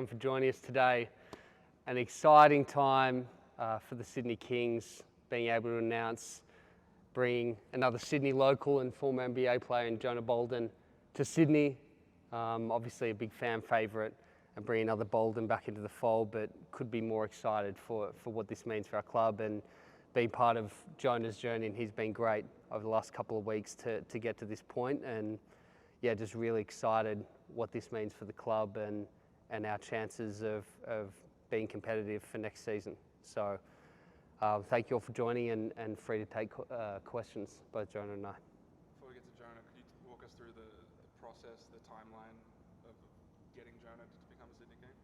everyone for joining us today. An exciting time for the Sydney Kings, being able to announce bringing another Sydney local and former NBA player in Jonah Bolden to Sydney. Obviously a big fan favourite, and bringing another Bolden back into the fold, but could be more excited for what this means for our club and being part of Jonah's journey. And he's been great over the last couple of weeks to get to this point, and yeah, just really excited what this means for the club and our chances of being competitive for next season. So thank you all for joining, and free to take questions, both Jonah and I. Before we get to Jonah, could you walk us through the process, the timeline of getting Jonah to become a Sydney King?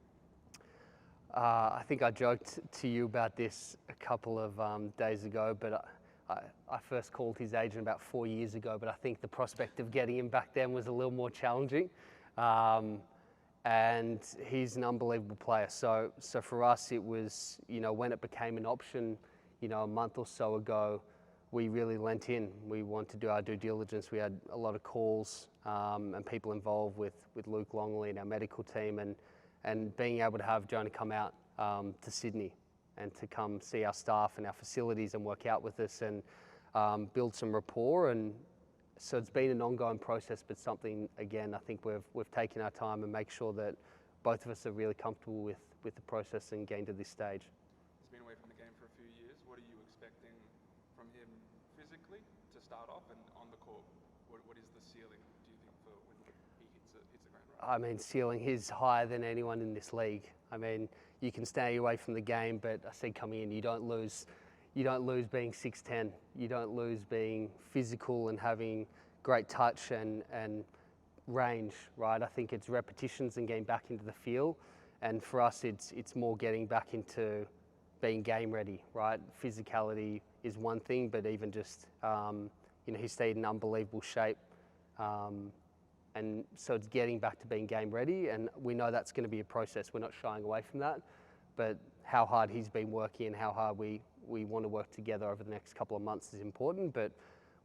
I think I joked to you about this a couple of days ago, but I first called his agent about 4 years ago, but I think the prospect of getting him back then was a little more challenging. And he's an unbelievable player. So for us, it was, when it became an option, a month or so ago, we really lent in. We wanted to do our due diligence. We had a lot of calls and people involved with Luke Longley and our medical team, and being able to have Jonah come out to Sydney and to come see our staff and our facilities and work out with us and build some rapport. And so it's been an ongoing process, but something, again, I think we've taken our time and make sure that both of us are really comfortable with the process and getting to this stage. He's been away from the game for a few years. What are you expecting from him physically to start off, and on the court? What is the ceiling, do you think, for when he hits the ground running? I mean, ceiling, he's higher than anyone in this league. I mean, you can stay away from the game, but I said coming in, you don't lose being 6'10". You don't lose being physical and having great touch and range, right? I think it's repetitions and getting back into the field. And for us, it's more getting back into being game ready, right? Physicality is one thing, but even just, he stayed in unbelievable shape. And so it's getting back to being game ready. And we know that's going to be a process. We're not shying away from that. But how hard he's been working and how hard we want to work together over the next couple of months is important, but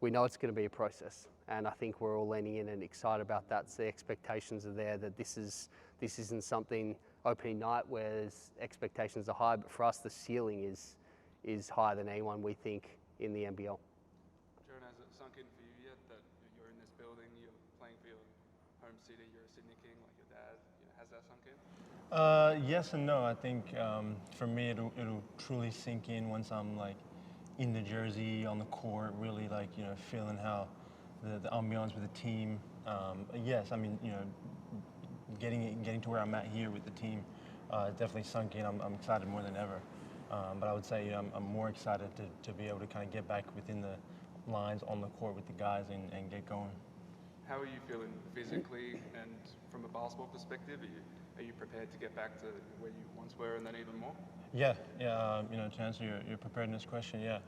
we know it's going to be a process. And I think we're all leaning in and excited about that. So the expectations are there that this isn't something opening night where expectations are high, but for us the ceiling is higher than anyone, we think, in the NBL. Jonah, has it sunk in for you yet that you're in this building, you're playing for your home city, you're a Sydney King like your dad? Has that sunk in? Yes and no. I think for me it'll truly sink in once I'm in the jersey, on the court, really feeling how the ambiance with the team. Yes, I mean getting to where I'm at here with the team definitely sunk in. I'm excited more than ever. But I would say I'm more excited to be able to kind of get back within the lines on the court with the guys and get going. How are you feeling physically and from a basketball perspective? Are you prepared to get back to where you once were and then even more? Yeah. To answer your preparedness question, yeah,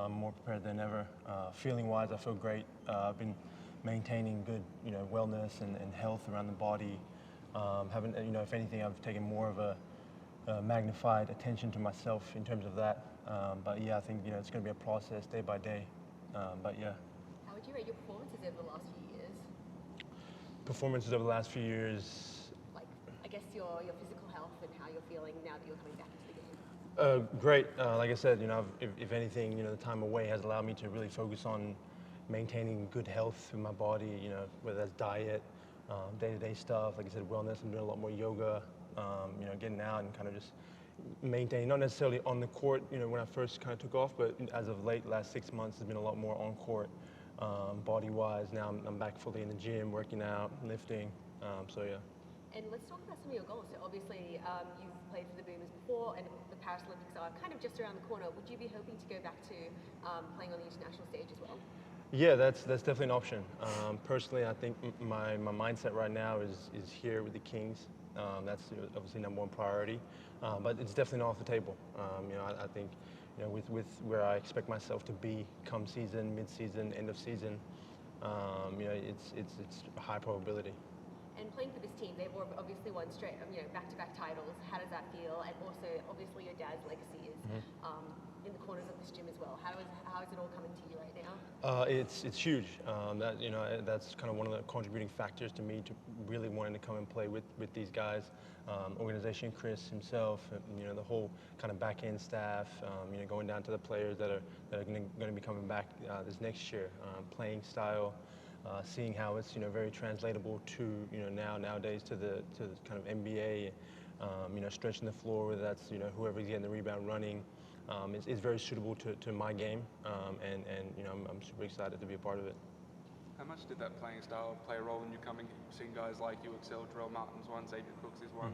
more prepared than ever. Feeling-wise, I feel great. I've been maintaining good, wellness and health around the body. Haven't, if anything, I've taken more of a magnified attention to myself in terms of that. But yeah, I think it's going to be a process day by day. But yeah. How would you rate your performances over the last few years? Performances over the last few years. I guess your physical health and how you're feeling now that you're coming back into the game. Great. Like I said, if anything, the time away has allowed me to really focus on maintaining good health in my body. Whether that's diet, day-to-day stuff. Like I said, wellness. I'm doing a lot more yoga. Getting out and kind of just maintaining, not necessarily on the court. When I first kind of took off, but as of late, last 6 months, there's been a lot more on court, body-wise. Now I'm back fully in the gym, working out, lifting. So yeah. And let's talk about some of your goals. So obviously, you've played for the Boomers before, and the Paris Olympics are kind of just around the corner. Would you be hoping to go back to playing on the international stage as well? Yeah, that's definitely an option. Personally, I think my mindset right now is here with the Kings. That's obviously number one priority, but it's definitely not off the table. I think with where I expect myself to be come season, mid-season, end of season, it's a high probability. And playing for this team, they've obviously won straight, back-to-back titles. How does that feel? And also, obviously, your dad's legacy is in the corners of this gym as well. How is it all coming to you right now? It's huge. That's kind of one of the contributing factors to me to really wanting to come and play with these guys. Organization, Chris himself, the whole kind of back end staff. Going down to the players that are going to be coming back this next year. Playing style, seeing how it's very translatable to nowadays to the kind of NBA. Stretching the floor, whether that's whoever's getting the rebound running. Is very suitable to my game, and I'm super excited to be a part of it. How much did that playing style play a role in you coming? Seeing guys like you excel, Jarrell Martin's one, Xavier Cooks is one.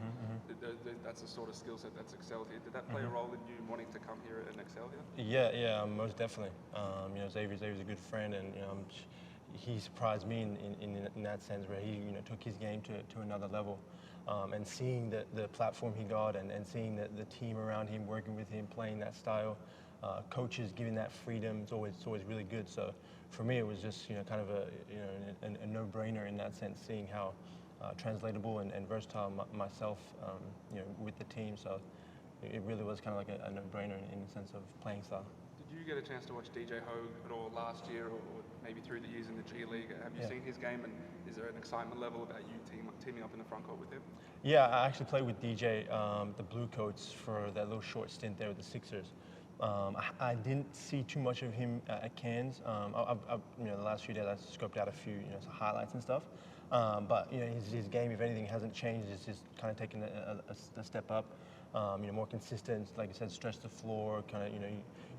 That's the sort of skill set that's excelled here. Did that play a role in you wanting to come here and excel here? Yeah, most definitely. Xavier's a good friend, and he surprised me in that sense where he took his game to another level. And seeing the platform he got, and seeing the team around him, working with him, playing that style, coaches giving that freedom, it's always really good. So for me, it was just kind of a no-brainer in that sense, seeing how translatable and versatile myself with the team. So it really was kind of like a no-brainer in the sense of playing style. Did you get a chance to watch DJ Hogue at all last year, or maybe through the years in the G League? Have you seen his game, and is there an excitement level about you teaming up in the front court with him? Yeah, I actually played with DJ, the Blue Coats, for that little short stint there with the Sixers. I didn't see too much of him at Cairns. The last few days I scoped out a few some highlights and stuff. But his game, if anything, hasn't changed. It's just kind of taken a step up. More consistent, like I said, stretch the floor. Kind of,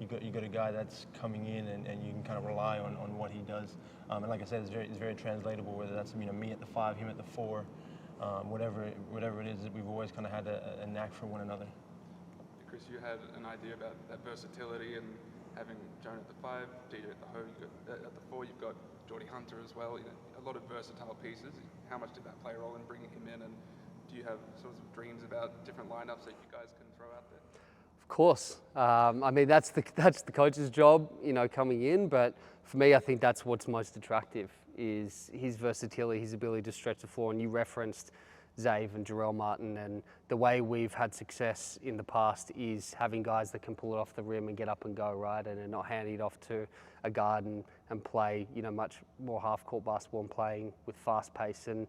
you got a guy that's coming in, and you can kind of rely on what he does. And like I said, it's very translatable. Whether that's me at the 5, him at the 4, whatever it is, we've always kind of had a knack for one another. Chris, you had an idea about that versatility and having Jonah at the 5, DJ at the Hogue, at the 4. You've got Geordie Hunter as well. A lot of versatile pieces. How much did that play a role in bringing him in? And do you have sort of dreams about different lineups that you guys can throw out there? Of course. That's the coach's job, coming in. But for me, I think that's what's most attractive is his versatility, his ability to stretch the floor. And you referenced Zave and Jarrell Martin, and the way we've had success in the past is having guys that can pull it off the rim and get up and go, right? And not handing it off to a guard and play, much more half-court basketball and playing with fast pace. And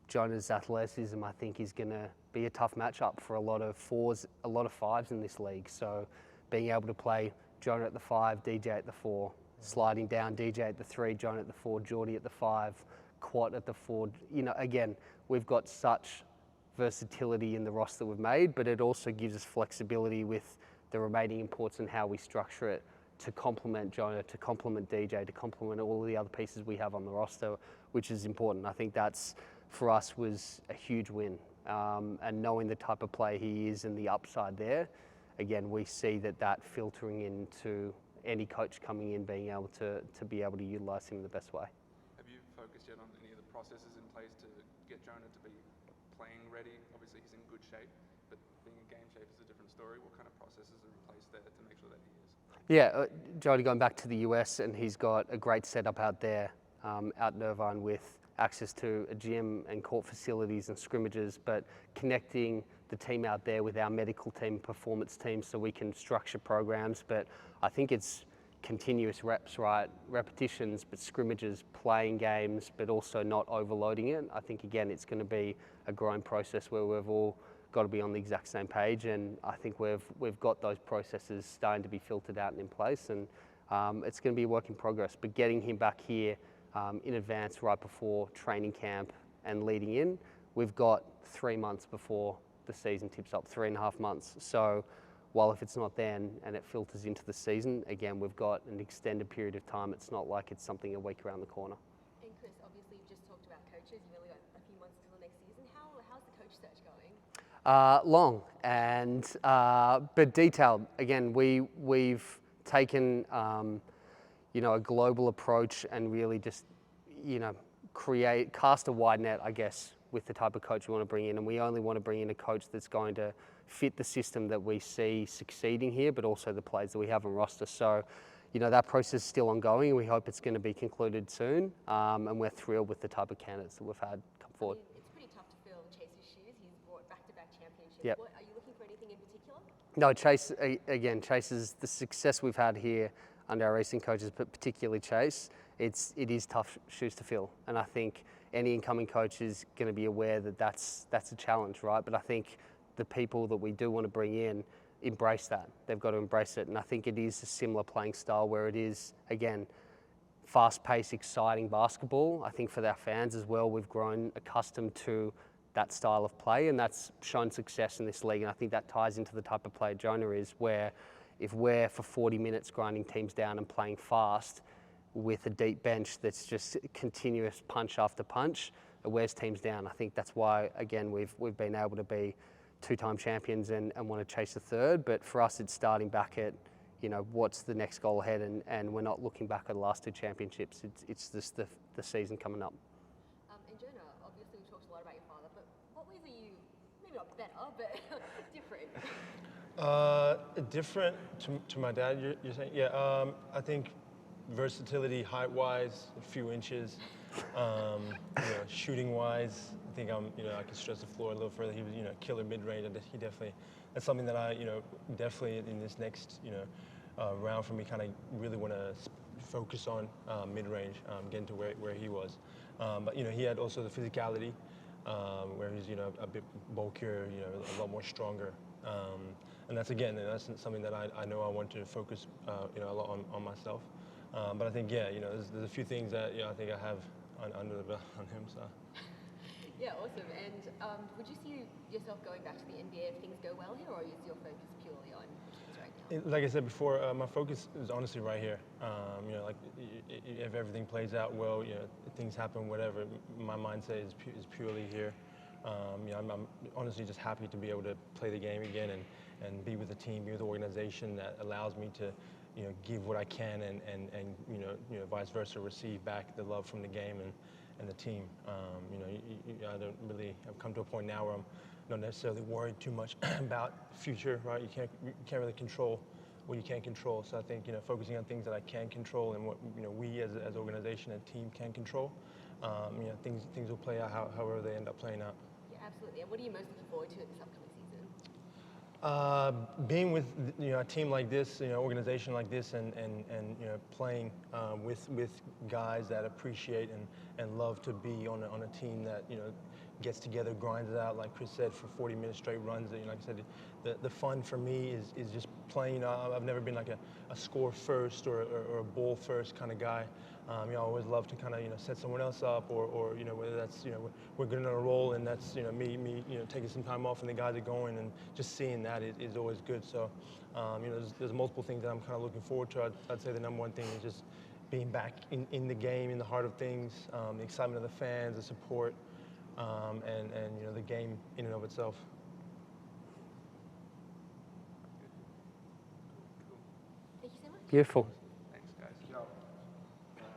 Jonah's athleticism, I think, is going to be a tough matchup for a lot of 4s, a lot of 5s in this league. So being able to play Jonah at the 5, DJ at the 4, sliding down DJ at the 3, Jonah at the 4, Geordie at the 5, Quat at the 4. Again, we've got such versatility in the roster we've made, but it also gives us flexibility with the remaining imports and how we structure it to complement Jonah, to complement DJ, to complement all of the other pieces we have on the roster, which is important. I think that's, for us, was a huge win. And knowing the type of player he is and the upside there, again, we see that filtering into any coach coming in being able to be able to utilise him in the best way. Have you focused yet on any of the processes in place to get Jonah to be playing ready? Obviously, he's in good shape, but being in game shape is a different story. What kind of processes are in place there to make sure that he is? Yeah, Jody going back to the US, and he's got a great setup out there, out in Irvine, with access to a gym and court facilities and scrimmages, but connecting the team out there with our medical team, performance team, so we can structure programs. But I think it's continuous reps, right? Repetitions, but scrimmages, playing games, but also not overloading it. I think, again, it's going to be a growing process where we've all got to be on the exact same page, and I think we've got those processes starting to be filtered out and in place, and it's going to be a work in progress. But getting him back here in advance, right before training camp and leading in, we've got 3 months before the season tips up, 3.5 months. So while if it's not then and it filters into the season, again, we've got an extended period of time. It's not like it's something a week around the corner. And Chris, obviously you've just talked about coaches. You've only got a few months until next season. How's the coach search going? Long and but detailed. Again, we've taken a global approach and really just cast a wide net, I guess, with the type of coach we want to bring in. And we only want to bring in a coach that's going to fit the system that we see succeeding here, but also the players that we have on roster. So, that process is still ongoing. We hope it's going to be concluded soon. And we're thrilled with the type of candidates that we've had come forward. I mean, it's pretty tough to fill Chase's shoes. He's brought back-to-back championships. Yep. Are you looking for anything in particular? No, Chase, again, Chase is the success we've had here under our recent coaches, but particularly Chase, it is tough shoes to fill. And I think any incoming coach is going to be aware that that's a challenge, right? But I think the people that we do want to bring in embrace that. They've got to embrace it. And I think it is a similar playing style where it is, again, fast-paced, exciting basketball. I think for our fans as well, we've grown accustomed to that style of play, and that's shown success in this league. And I think that ties into the type of player Jonah is, where if we're for 40 minutes grinding teams down and playing fast with a deep bench that's just continuous punch after punch, it wears teams down. I think that's why, again, we've been able to be two-time champions and want to chase a third. But for us, it's starting back at, what's the next goal ahead, and we're not looking back at the last two championships. It's just the season coming up. And Jonah, obviously we talked a lot about your father, but what ways are you, maybe not better, but different? Different to my dad, you're saying? Yeah, I think versatility, height-wise, a few inches. Shooting-wise, I think I can stretch the floor a little further. He was, killer mid-range. He definitely, that's something that I, definitely in this next, round for me, kind of really want to focus on mid-range, getting to where he was. But he had also the physicality, where he's a bit bulkier, a lot more stronger. And that's something that I know I want to focus a lot on myself. But I think there's a few things that I think I have under the belt on him. So. Yeah, awesome. And would you see yourself going back to the NBA if things go well here, or is your focus purely on Kings right now? Like I said before, my focus is honestly right here. If everything plays out well, things happen, whatever. My mindset is purely here. I'm honestly just happy to be able to play the game again and be with a team, be with an organization that allows me to, give what I can and vice versa, receive back the love from the game and the team. I don't really, I've come to a point now where I'm not necessarily worried too much about future, right? You can't really control what you can't control. So I think, focusing on things that I can control and what, we as an organization and team can control, things will play out however they end up playing out. Yeah, absolutely. And what are you most looking forward to in this upcoming season? Being with a team like this, organization like this, and playing with guys that appreciate and love to be on a team that gets together, grinds it out, like Chris said, for 40 minutes straight runs. Like I said, the fun for me is just playing. I've never been like a score first or a ball first kind of guy. I always love to kind of set someone else up, or whether that's we're good on a roll and that's me taking some time off and the guys are going, and just seeing that is always good. So there's multiple things that I'm kind of looking forward to. I'd say the number one thing is just being back in the game, in the heart of things, the excitement of the fans, the support, and the game in and of itself. Thank you so much. Beautiful.